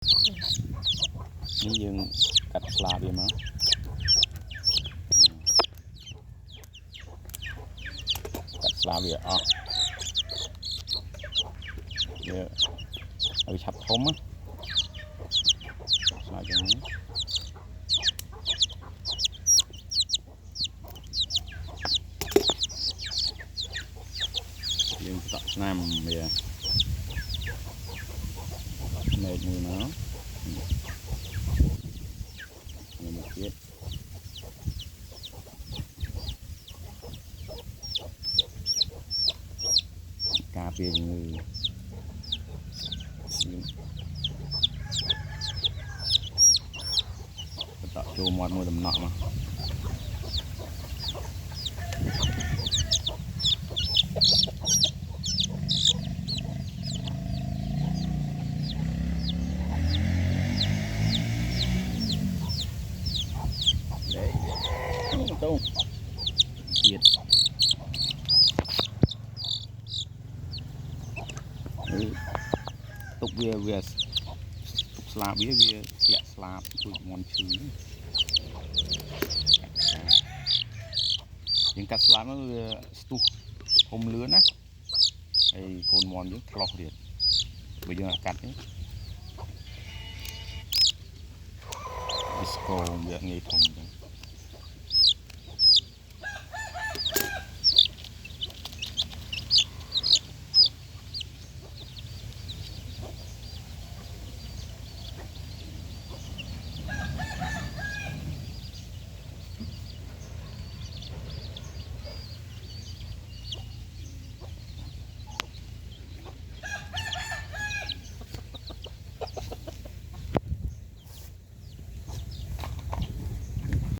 นี่ยังกัดปลาไปมั้งกัดปลาไปอ่ะเดี๋ยวเอาไปฉับทมอ่ะปลาอย่างนี้ยังตัดน้ำไปอ่ะเม็ดมือเนาะนี่มันเก็บกาเปียมือตัดโจมอดมือดำหนักมาtôm Việt tục về tục slab về lẹ slab tụi món chứ những cắt slab nó stu hôm lứa á hay côn món những lọt điện bây giờ là cắt đấy disco việc nghề thùng